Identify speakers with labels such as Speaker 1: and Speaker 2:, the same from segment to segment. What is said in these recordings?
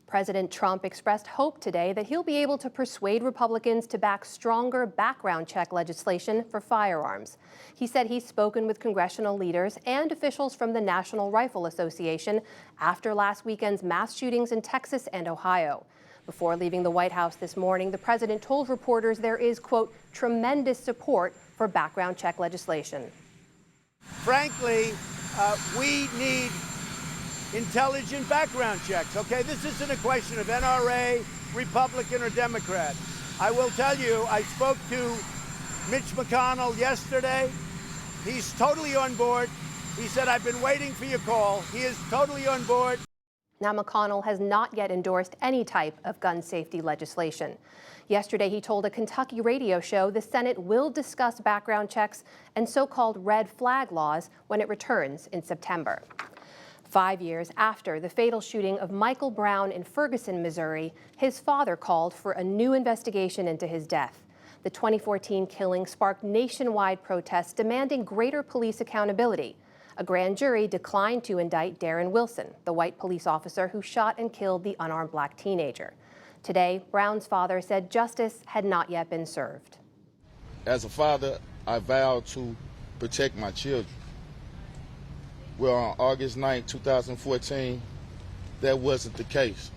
Speaker 1: President Trump expressed hope today that he'll be able to persuade Republicans to back stronger background check legislation for firearms. He said he's spoken with congressional leaders and officials from the National Rifle Association after last weekend's mass shootings in Texas and Ohio. Before leaving the White House this morning, the president told reporters there is, quote, tremendous support for background check legislation.
Speaker 2: Frankly, we need intelligent background checks, okay? This isn't a question of NRA, Republican, or Democrat. I will tell you, I spoke to Mitch McConnell yesterday. He's totally on board. He said, I've been waiting for your call. He is totally on board.
Speaker 1: Now, McConnell has not yet endorsed any type of gun safety legislation. Yesterday, he told a Kentucky radio show the Senate will discuss background checks and so-called red flag laws when it returns in September. 5 years after the fatal shooting of Michael Brown in Ferguson, Missouri, his father called for a new investigation into his death. The 2014 killing sparked nationwide protests demanding greater police accountability. A grand jury declined to indict Darren Wilson, the white police officer who shot and killed the unarmed black teenager. Today, Brown's father said justice had not yet been served.
Speaker 3: As a father, I vowed to protect my children. Well, on August 9, 2014, that wasn't the case.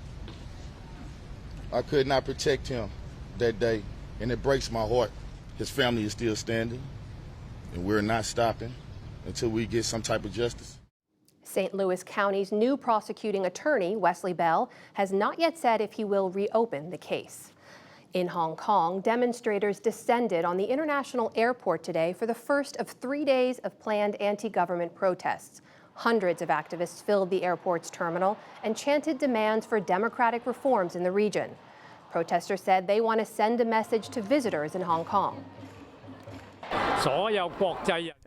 Speaker 3: I could not protect him that day, and it breaks my heart. His family is still standing, and we're not stopping until we get some type of justice.
Speaker 1: St. Louis County's new prosecuting attorney, Wesley Bell, has not yet said if he will reopen the case. In Hong Kong, demonstrators descended on the international airport today for the first of 3 days of planned anti-government protests. Hundreds of activists filled the airport's terminal and chanted demands for democratic reforms in the region. Protesters said they want to send a message to visitors in Hong Kong.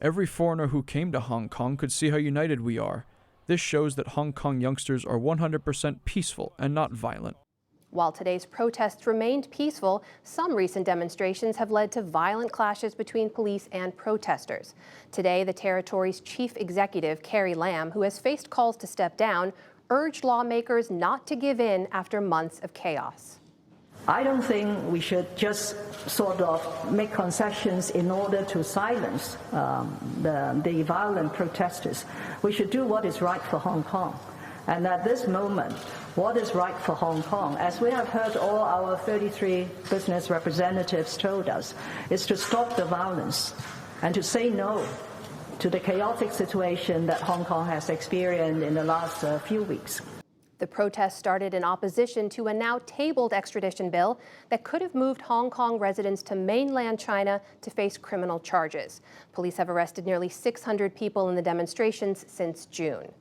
Speaker 4: Every foreigner who came to Hong Kong could see how united we are. This shows that Hong Kong youngsters are 100% peaceful and not violent.
Speaker 1: While today's protests remained peaceful, some recent demonstrations have led to violent clashes between police and protesters. Today, the territory's chief executive, Carrie Lam, who has faced calls to step down, urged lawmakers not to give in after months of chaos.
Speaker 5: I don't think we should just sort of make concessions in order to silence the violent protesters. We should do what is right for Hong Kong. And at this moment, what is right for Hong Kong, as we have heard all our 33 business representatives told us, is to stop the violence and to say no to the chaotic situation that Hong Kong has experienced in the last few weeks.
Speaker 1: The protests started in opposition to a now tabled extradition bill that could have moved Hong Kong residents to mainland China to face criminal charges. Police have arrested nearly 600 people in the demonstrations since June.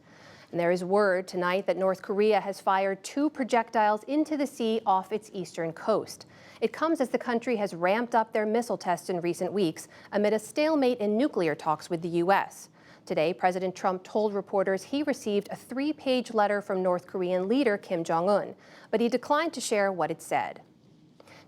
Speaker 1: And there is word tonight that North Korea has fired 2 projectiles into the sea off its eastern coast. It comes as the country has ramped up their missile tests in recent weeks amid a stalemate in nuclear talks with the U.S. Today, President Trump told reporters he received a 3-page letter from North Korean leader Kim Jong-un, but he declined to share what it said.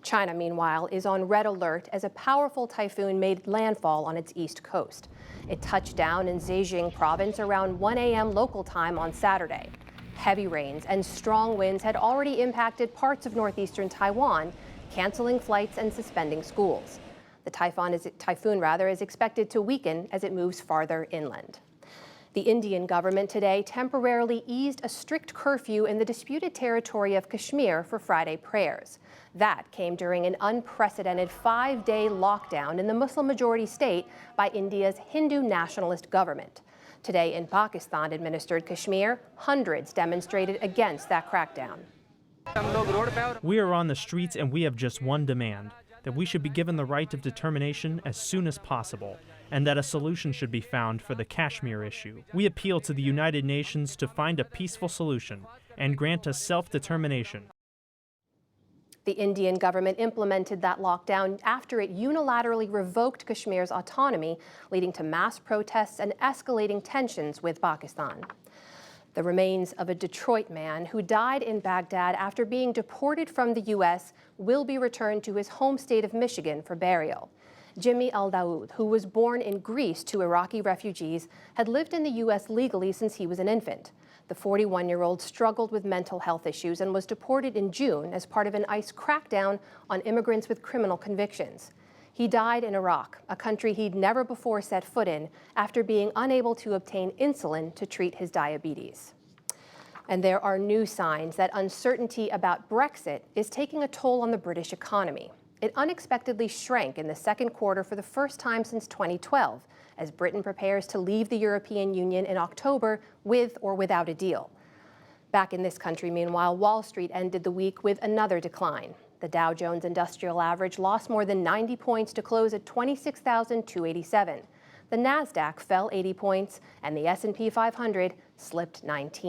Speaker 1: China, meanwhile, is on red alert as a powerful typhoon made landfall on its east coast. It touched down in Zhejiang province around 1 a.m. local time on Saturday. Heavy rains and strong winds had already impacted parts of northeastern Taiwan, canceling flights and suspending schools. The typhoon is expected to weaken as it moves farther inland. The Indian government today temporarily eased a strict curfew in the disputed territory of Kashmir for Friday prayers. That came during an unprecedented 5-day lockdown in the Muslim-majority state by India's Hindu nationalist government. Today in Pakistan-administered Kashmir, hundreds demonstrated against that crackdown.
Speaker 6: We are on the streets and we have just one demand: that we should be given the right of determination as soon as possible, and that a solution should be found for the Kashmir issue. We appeal to the United Nations to find a peaceful solution and grant us self-determination.
Speaker 1: The Indian government implemented that lockdown after it unilaterally revoked Kashmir's autonomy, leading to mass protests and escalating tensions with Pakistan. The remains of a Detroit man who died in Baghdad after being deported from the U.S. will be returned to his home state of Michigan for burial. Jimmy Al-Daoud, who was born in Greece to Iraqi refugees, had lived in the U.S. legally since he was an infant. The 41-year-old struggled with mental health issues and was deported in June as part of an ICE crackdown on immigrants with criminal convictions. He died in Iraq, a country he'd never before set foot in, after being unable to obtain insulin to treat his diabetes. And there are new signs that uncertainty about Brexit is taking a toll on the British economy. It unexpectedly shrank in the second quarter for the first time since 2012, as Britain prepares to leave the European Union in October with or without a deal. Back in this country, meanwhile, Wall Street ended the week with another decline. The Dow Jones Industrial Average lost more than 90 points to close at 26,287. The Nasdaq fell 80 points, and the S&P 500 slipped 19.